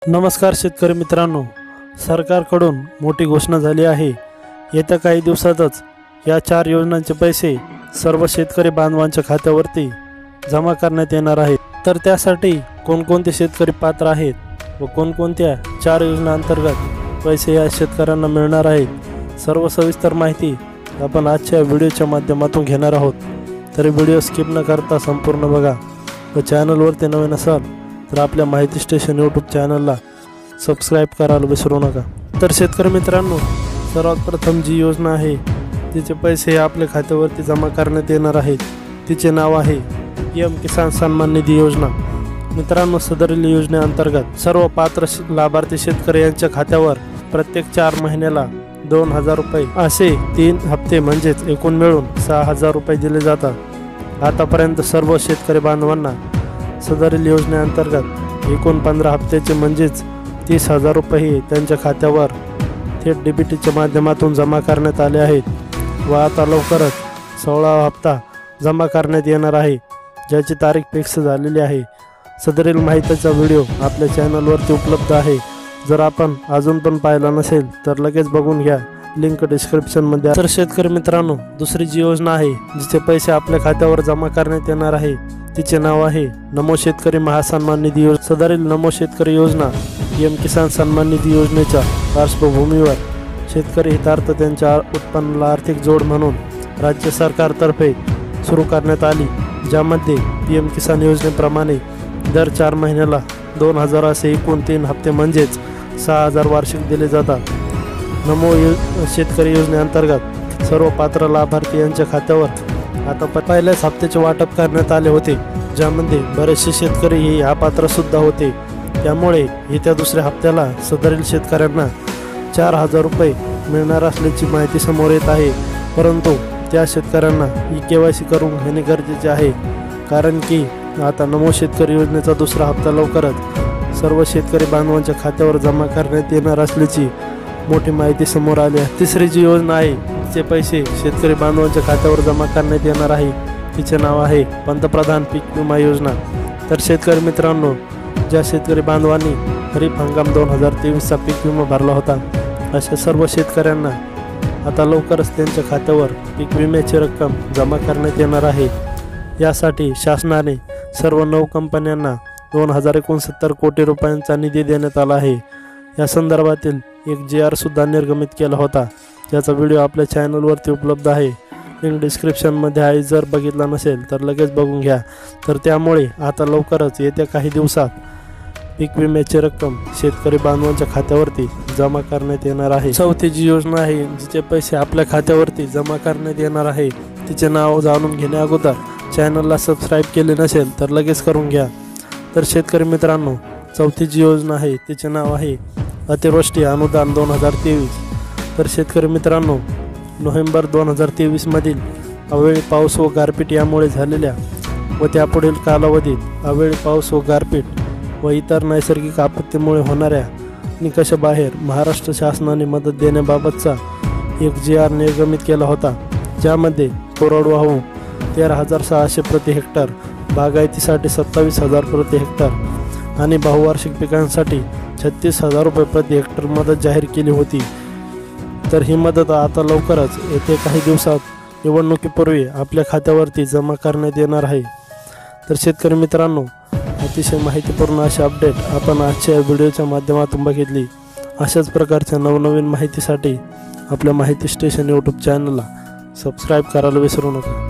नमस्कार शेतकरी मित्रांनो, सरकारकडून मोठी घोषणा झाली आहे। येत्या काही दिवसातच या 4 योजनांचे पैसे सर्व शेतकरी बांधवांच्या खात्यावरती जमा करण्यात येणार आहेत। तर त्यासाठी कोणकोणते शेतकरी पात्र आहेत व कोणकोणत्या 4 योजना अंतर्गत पैसे या शेतकऱ्यांना मिळणार आहेत, सर्व सविस्तर माहिती आपण आजच्या व्हिडिओच्या माध्यमातून घेणार आहोत। तर व्हिडिओ स्किप न करता संपूर्ण बघा व चॅनलवरती नवीन असाल तर आपल्या माहिती स्टेशन यूट्यूब चॅनलला सबस्क्राईब करायला विसरू नका। तर शेतकरी मित्रांनो, सर्वात प्रथम जी योजना आहे तिचे पैसे आपल्या खात्यावरती जमा करण्यात येणार आहेत, तिचे नाव आहे PM किसान सन्मान निधी योजना। मित्रांनो, सदरील योजनेअंतर्गत सर्व पात्र लाभार्थी शेतकरी यांच्या खात्यावर प्रत्येक 4 महिन्याला 2000 रुपये असे 3 हप्ते म्हणजेच एकूण मिळून 6000 रुपये दिले जातात। आतापर्यंत सर्व शेतकरी बांधवांना सदरील योजनेअंतर्गत एकूण 15 हप्त्याचे म्हणजेच 30,000 रुपये त्यांच्या खात्यावर थेट DBTच्या माध्यमातून जमा करण्यात आले आहेत व आता लवकरच 16वा हप्ता जमा करण्यात येणार आहे, ज्याची तारीख फिक्स झालेली आहे। सदरील माहितीचा व्हिडिओ आपल्या चॅनलवरती उपलब्ध आहे। जर आपण अजून पण पाहिला नसेल तर लगेच बघून घ्या, लिंक डिस्क्रिप्शनमध्ये। तर शेतकरी मित्रांनो, दुसरी जी योजना आहे जिचे पैसे आपल्या खात्यावर जमा करण्यात येणार आहे तिचे नाव आहे नमो शेतकरी महासन्मान निधी योजना। सदरील नमो शेतकरी योजना PM किसान सन्मान निधी योजनेच्या पार्श्वभूमीवर शेतकरी हितार्थ त्यांच्या उत्पन्नाला आर्थिक जोड म्हणून राज्य सरकारतर्फे सुरू करण्यात आली, ज्यामध्ये PM किसान योजनेप्रमाणे दर 4 महिन्याला 2000 असे एकूण 3 हप्ते म्हणजेच 6000 वार्षिक दिले जातात। नमो शेतकरी योजनेअंतर्गत सर्व पात्र लाभार्थी यांच्या खात्यावर आता पहिल्याच हप्त्याचे वाटप करण्यात आले होते, ज्यामध्ये बरेचसे शेतकरी हे अपात्र सुद्धा होते। त्यामुळे येत्या दुसऱ्या हप्त्याला सदरील शेतकऱ्यांना 4000 रुपये मिळणार असल्याची माहिती समोर येत आहे। परंतु त्या शेतकऱ्यांना KYC करून घेणे गरजेचे आहे, कारण की आता नमो शेतकरी योजनेचा दुसरा हप्ता लवकरच सर्व शेतकरी बांधवांच्या खात्यावर जमा करण्यात येणार असल्याची मोठी माहिती समोर आली आहे। तिसरी जी योजना आहे तिचे पैसे शेतकरी बांधवांच्या खात्यावर जमा करण्यात येणार आहे, तिचे नाव आहे पंतप्रधान पीक विमा योजना। तर शेतकरी मित्रांनो, ज्या शेतकरी बांधवांनी खरीप हंगाम 2023चा पीक विमा भरला होता अशा सर्व शेतकऱ्यांना आता लवकरच त्यांच्या खात्यावर पीक विम्याची रक्कम जमा करण्यात येणार आहे। यासाठी शासनाने सर्व 9 कंपन्यांना 2069 कोटी रुपयांचा निधी देण्यात आला आहे। या संदर्भातील एक GR सुद्धा निर्गमित केला होता, ज्याचा व्हिडिओ आपल्या चॅनलवरती उपलब्ध आहे, लिंक डिस्क्रिप्शनमध्ये आहे। जर बघितला नसेल तर लगेच बघून घ्या। तर त्यामुळे आता लवकरच येत्या काही दिवसात पीक विम्याची रक्कम शेतकरी बांधवांच्या खात्यावरती जमा करण्यात येणार आहे। चौथी जी योजना आहे जिचे पैसे आपल्या खात्यावरती जमा करण्यात येणार आहे तिचे नाव जाणून घेण्या अगोदर चॅनलला सबस्क्राईब केले नसेल तर लगेच करून घ्या। तर शेतकरी मित्रांनो, चौथी जी योजना आहे तिचे नाव आहे अतिवृष्टी अनुदान 2023। तर शेतकरी मित्रांनो, नोव्हेंबर 2023 मधील अवेळी पाऊस व गारपीट यामुळे झालेल्या व त्यापुढील कालावधीत अवेळी पाऊस व गारपीट व इतर नैसर्गिक आपत्तीमुळे होणाऱ्या निकषाबाहेर महाराष्ट्र शासनाने मदत देण्याबाबतचा एक GR निर्गमित केला होता, ज्यामध्ये कोरडवाहू 13,600 प्रति हेक्टर, बागायतीसाठी 27,000 प्रति हेक्टर आणि बहुवार्षिक पिकांसाठी 36,000 रुपये प्रति हेक्टर मदत जाहीर केली होती। तर ही मदत आता लवकरच येत्या काही दिवसात निवडणुकीपूर्वी आपल्या खात्यावरती जमा करण्यात येणार आहे। तर शेतकरी मित्रांनो, अतिशय माहितीपूर्ण अशी अपडेट आपण आजच्या व्हिडिओच्या माध्यमातून बघितली। अशाच प्रकारच्या नवनवीन माहितीसाठी आपल्या माहिती स्टेशन यूट्यूब चॅनलला सबस्क्राईब करायला विसरू नका।